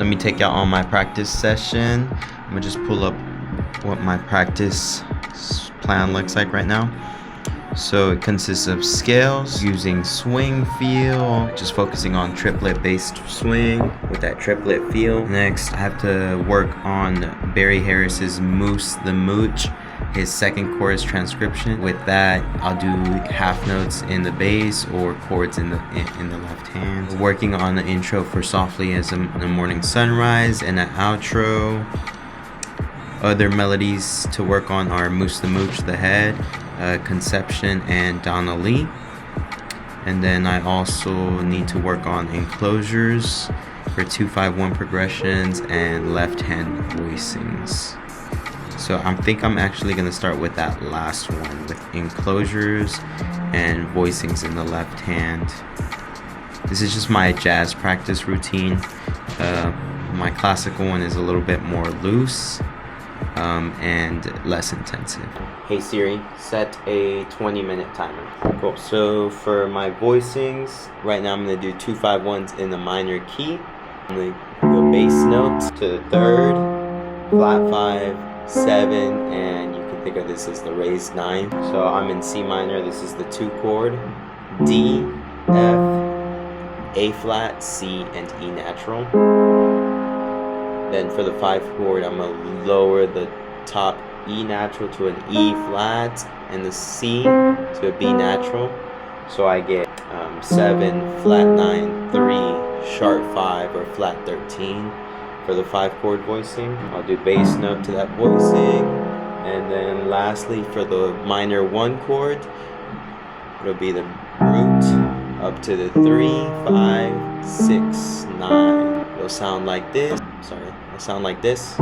let me take y'all on my practice session. I'm gonna just pull up what my practice plan looks like right now. So it consists of scales, using swing feel, just focusing on triplet based swing with that triplet feel. Next, I have to work on Barry Harris's Moose the Mooch, his second chorus transcription. With that, I'll do half notes in the bass or chords in the left hand. Working on the intro for Softly as a Morning Sunrise and an outro. Other melodies to work on are Moose the Mooch, the head, Conception, and Donna Lee. And then I also need to work on enclosures for 2-5-1 progressions and left hand voicings. So I think I'm actually going to start with that last one, with enclosures and voicings in the left hand. This is just my jazz practice routine. My classical one is a little bit more loose and less intensive. Hey Siri, set a 20-minute timer. Cool. So for my voicings, right now I'm going to do 2-5-1s in the minor key. I'm going to go bass notes to the third, flat 5, 7, and you can think of this as the raised 9. So I'm in C minor, this is the 2 chord, D, F, A flat, C, and E natural. Then for the 5 chord, I'm going to lower the top E natural to an E flat and the C to a B natural. So I get 7, flat 9, 3, sharp 5, or flat 13 for the 5 chord voicing. I'll do bass note to that voicing. And then lastly, for the minor 1 chord, it'll be the root up to the 3, 5, 6, 9. It'll sound like this. Sorry, it'll sound like this.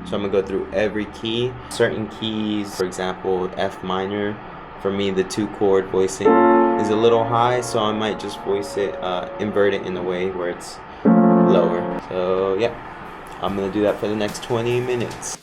So I'm gonna go through every key. Certain keys, for example, F minor, for me the 2 chord voicing is a little high, so I might just voice it, invert it in a way where it's lower. So yeah, I'm gonna do that for the next 20 minutes.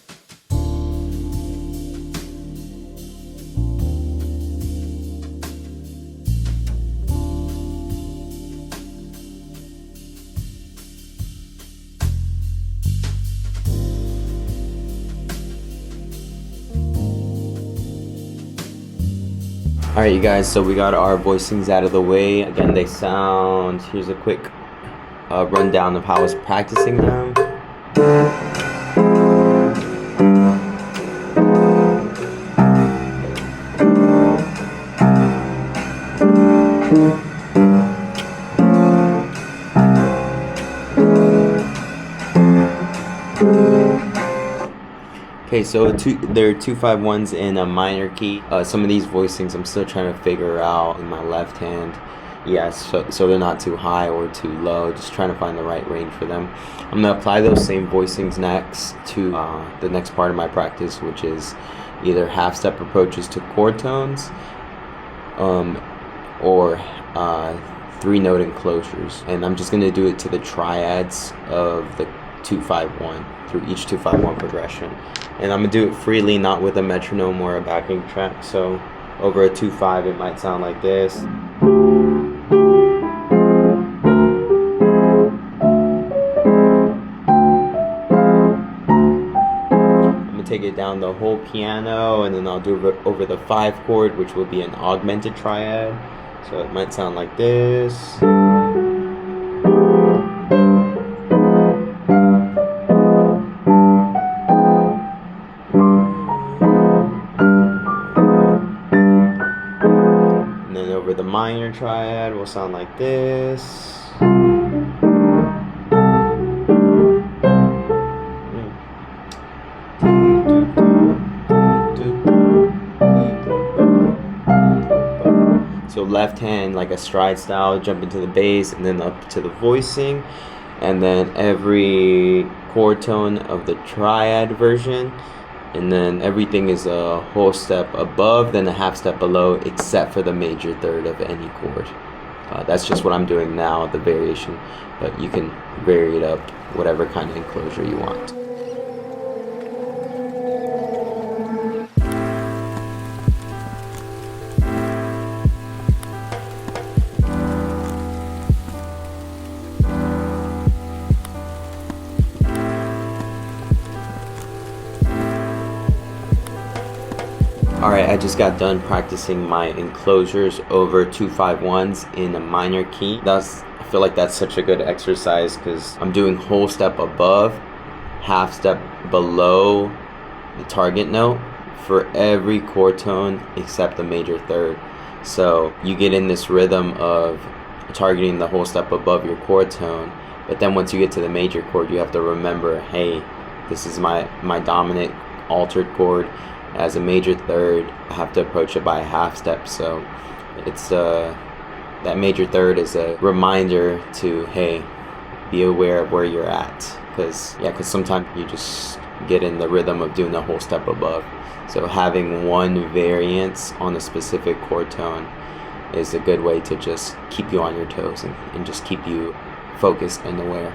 Alright you guys, so we got our voicings out of the way. Again, they sound, here's a quick rundown of how I was practicing them. Okay, so there are 2-5-1s in a minor key. Some of these voicings I'm still trying to figure out in my left hand. Yeah, so they're not too high or too low, just trying to find the right range for them. I'm going to apply those same voicings next to the next part of my practice, which is either half-step approaches to chord tones or 3-note enclosures. And I'm just going to do it to the triads of the 2-5-1 through each 2-5-1 progression. And I'm going to do it freely, not with a metronome or a backing track. So over a 2-5 it might sound like this. I'm going to take it down the whole piano, and then I'll do it over the 5 chord, which will be an augmented triad. So it might sound like this. The minor triad will sound like this. So left hand like a stride style, jump into the bass and then up to the voicing, and then every chord tone of the triad version. And then everything is a whole step above, then a half step below, except for the major third of any chord. That's just what I'm doing now, the variation, but you can vary it up whatever kind of enclosure you want. Alright, I just got done practicing my enclosures over 2-5-1s in a minor key. I feel like that's such a good exercise because I'm doing whole step above, half step below the target note for every chord tone except the major third. So you get in this rhythm of targeting the whole step above your chord tone, but then once you get to the major chord, you have to remember, hey, this is my dominant altered chord. As a major third, I have to approach it by a half step. So it's that major third is a reminder to, hey, be aware of where you're at, because sometimes you just get in the rhythm of doing the whole step above. So having one variance on a specific chord tone is a good way to just keep you on your toes and just keep you focused and aware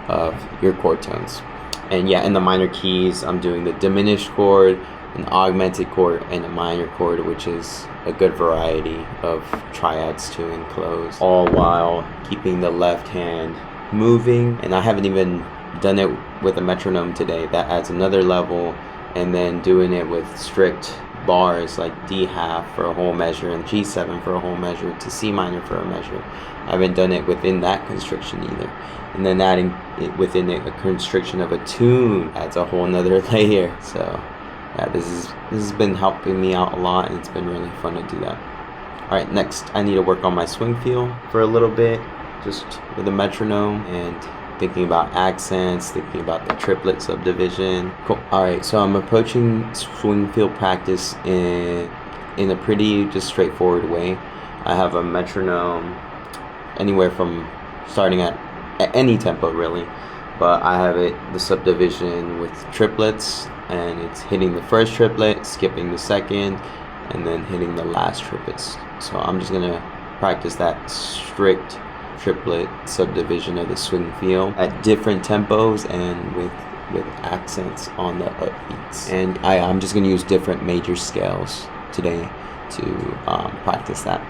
of your chord tones. And yeah, in the minor keys, I'm doing the diminished chord, an augmented chord, and a minor chord, which is a good variety of triads to enclose, all while keeping the left hand moving. And I haven't even done it with a metronome today. That adds another level. And then doing it with strict bars like D half for a whole measure and G7 for a whole measure to C minor for a measure. I haven't done it within that constriction either. And then adding it within a constriction of a tune adds a whole nother layer. So yeah, this has been helping me out a lot, and it's been really fun to do that. Alright, next I need to work on my swing feel for a little bit, just with a metronome, and thinking about accents, thinking about the triplet subdivision. Cool. Alright, so I'm approaching swing feel practice in a pretty just straightforward way. I have a metronome anywhere from starting at any tempo really, but I have the subdivision with triplets, and it's hitting the first triplet, skipping the second, and then hitting the last triplets. So I'm just gonna practice that strict triplet subdivision of the swing feel at different tempos and with accents on the upbeats. And I'm just gonna use different major scales today to practice that.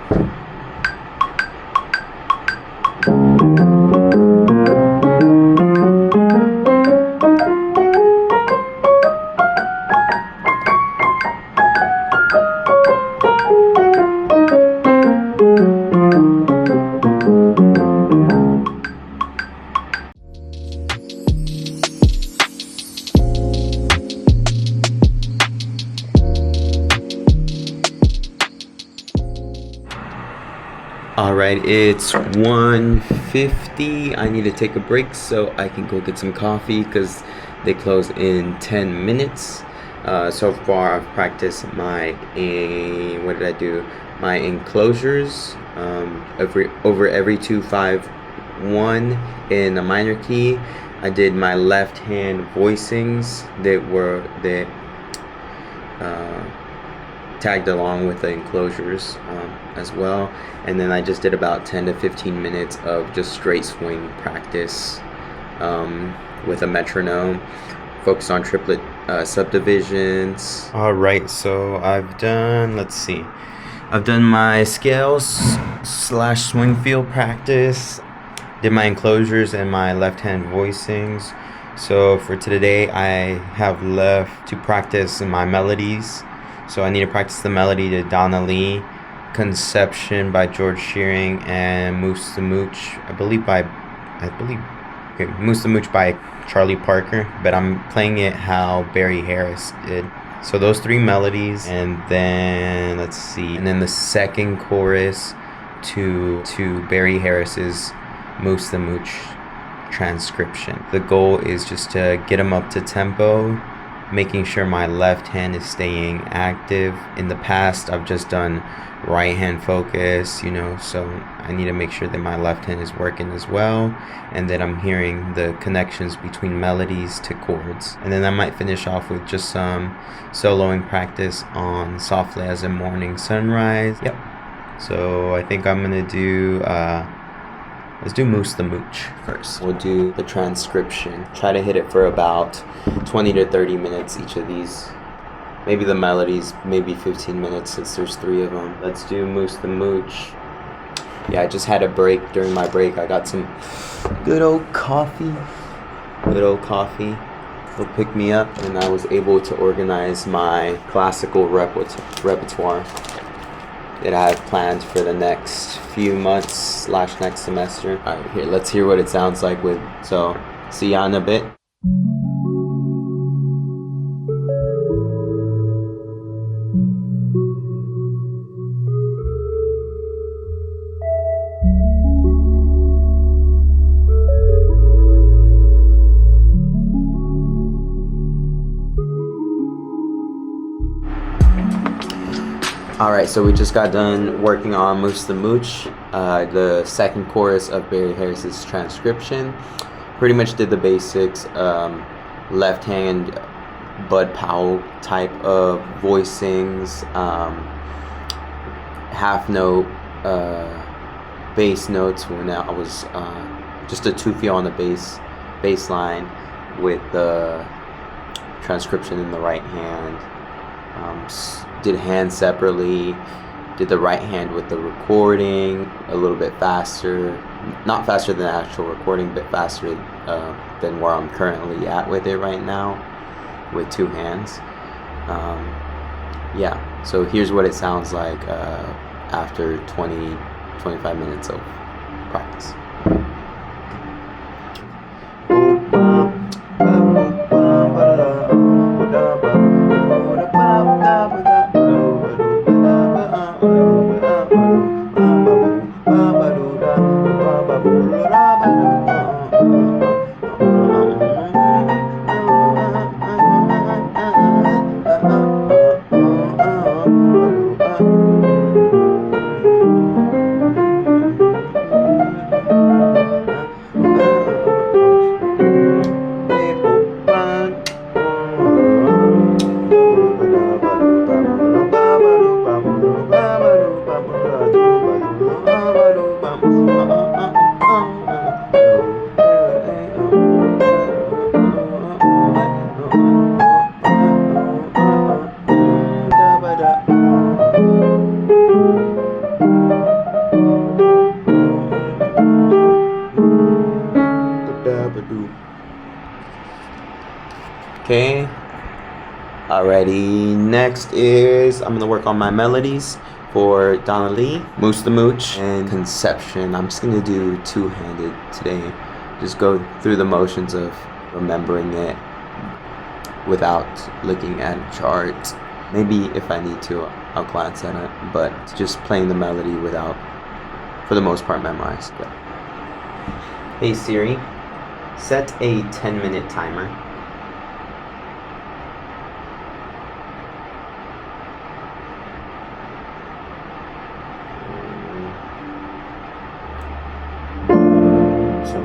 Alright, it's 1:50. I need to take a break so I can go get some coffee because they close in 10 minutes. So far I've practiced my my enclosures over every 2-5-1 in a minor key. I did my left hand voicings that tagged along with the enclosures as well, and then I just did about 10 to 15 minutes of just straight swing practice with a metronome, focus on triplet subdivisions. Alright, so I've done my scales / swing feel practice, did my enclosures and my left hand voicings. So for today I have left to practice my melodies. So I need to practice the melody to Donna Lee, Conception by George Shearing, and Moose the Mooch, Moose the Mooch by Charlie Parker, but I'm playing it how Barry Harris did. So those three melodies, and then the second chorus to Barry Harris's Moose the Mooch transcription. The goal is just to get them up to tempo, making sure my left hand is staying active. In the past I've just done right hand focus, so I need to make sure that my left hand is working as well, and that I'm hearing the connections between melodies to chords. And then I might finish off with just some soloing practice on Softly as a Morning Sunrise. Yep. So I think I'm gonna do let's do Moose the Mooch first. We'll do the transcription. Try to hit it for about 20 to 30 minutes each of these. Maybe the melodies, maybe 15 minutes since there's 3 of them. Let's do Moose the Mooch. Yeah, I just had a break. During my break, I got some good old coffee. It'll pick me up, and I was able to organize my classical repertoire that I have planned for the next few months / next semester. All right, here, let's hear what it sounds like with, so see ya in a bit. Alright, so we just got done working on Moose the Mooch, the second chorus of Barry Harris's Transcription. Pretty much did the basics, left hand Bud Powell type of voicings, half note, bass notes when I was just a 2 feel on the bass line with the transcription in the right hand. Did hands separately, did the right hand with the recording a little bit faster, not faster than the actual recording, but faster than where I'm currently at with it right now with 2 hands. Yeah, so here's what it sounds like after 20-25 minutes of practice. Okay, alrighty, next is I'm gonna work on my melodies for Donna Lee, Moose the Mooch, and Conception. I'm just gonna do 2-handed today. Just go through the motions of remembering it without looking at a chart. Maybe if I need to, I'll glance at it, but just playing the melody without, for the most part, memorized. But. Hey Siri, set a 10-minute timer. So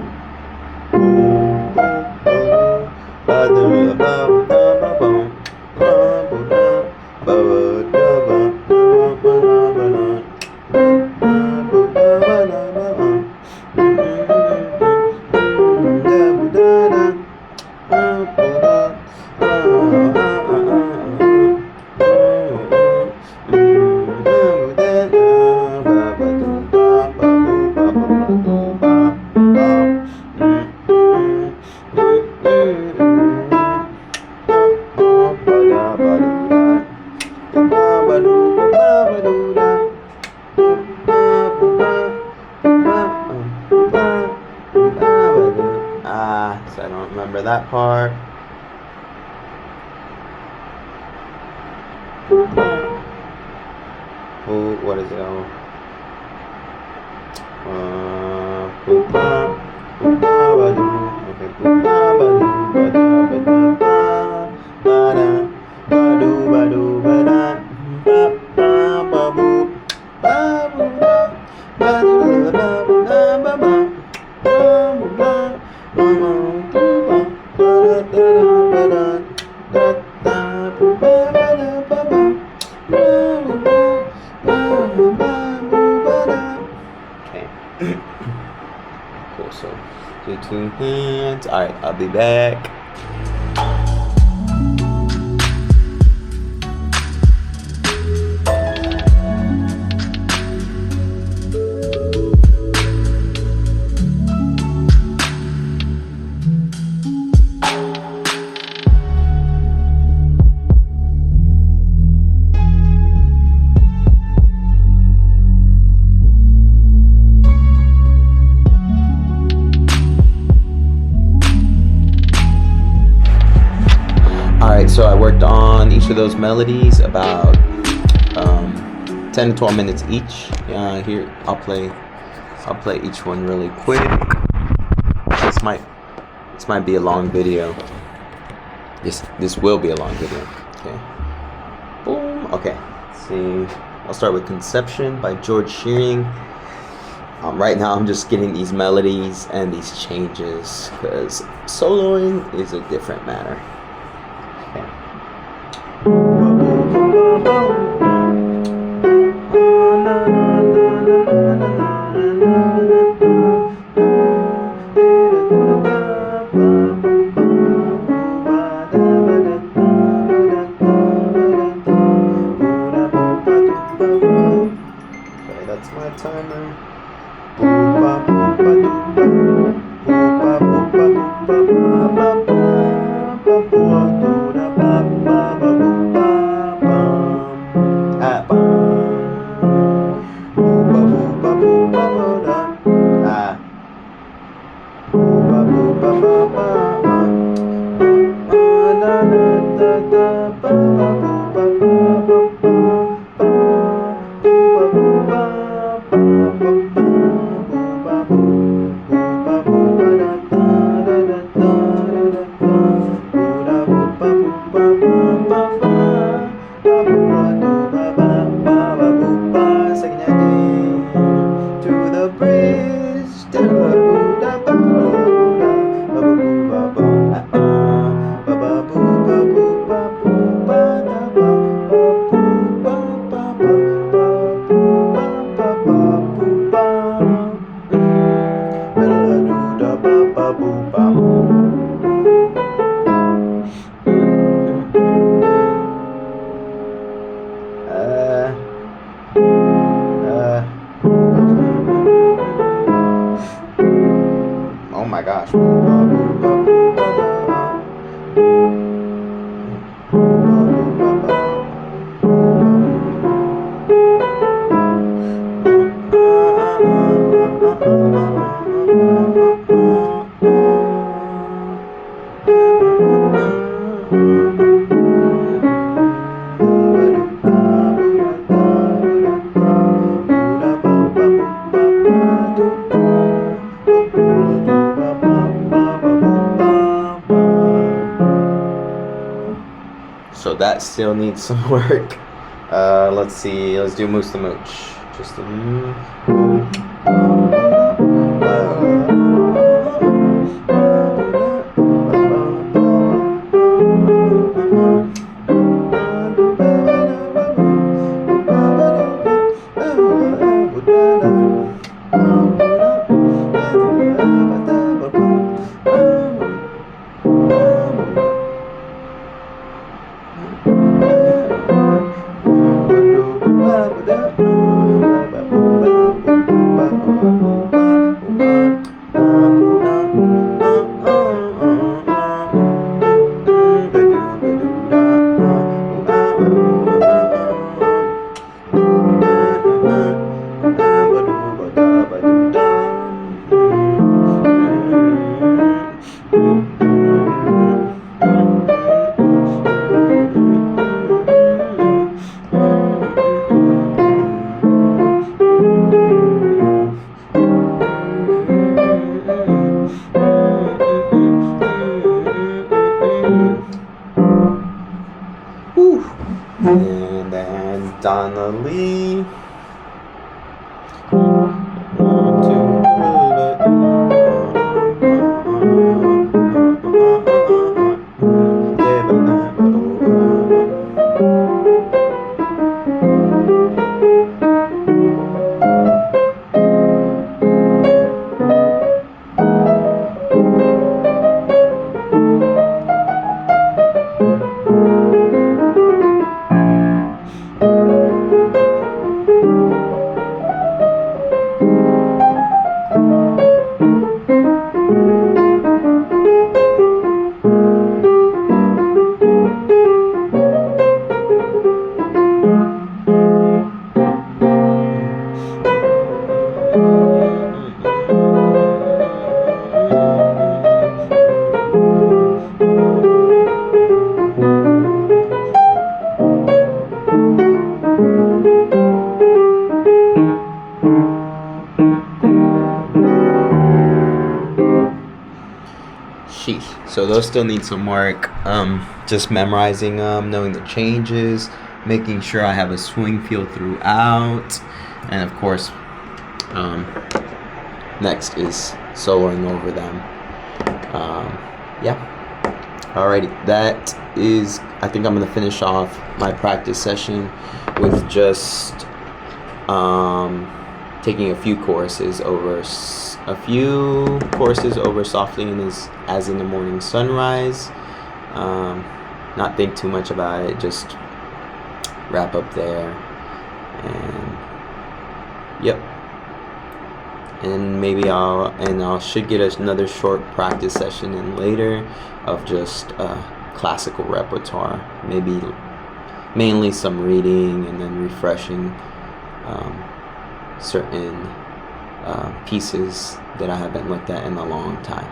I don't remember that part. Oh, what is it? Cool, so do 2 hands. Alright, I'll be back. those melodies about 10 to 12 minutes each. Here I'll play each one really quick. This might be a long video. This will be a long video. Okay. Boom. Okay. Let's see. I'll start with Conception by George Shearing. Right now I'm just getting these melodies and these changes because soloing is a different matter. Okay. Okay, that's my timer. Oh my gosh. So that still needs some work. Let's see. Let's do Moose to Mooch. Just and then Donna Lee. So those still need some work. Just memorizing them, knowing the changes, making sure I have a swing feel throughout, and of course, next is soloing over them. Yeah. Alrighty, that is, I think I'm gonna finish off my practice session with just taking a few choruses over Softly and as in the Morning Sunrise. Not think too much about it, just wrap up there, and yep. And maybe I should get another short practice session in later of just classical repertoire, maybe mainly some reading and then refreshing certain pieces that I haven't looked at in a long time.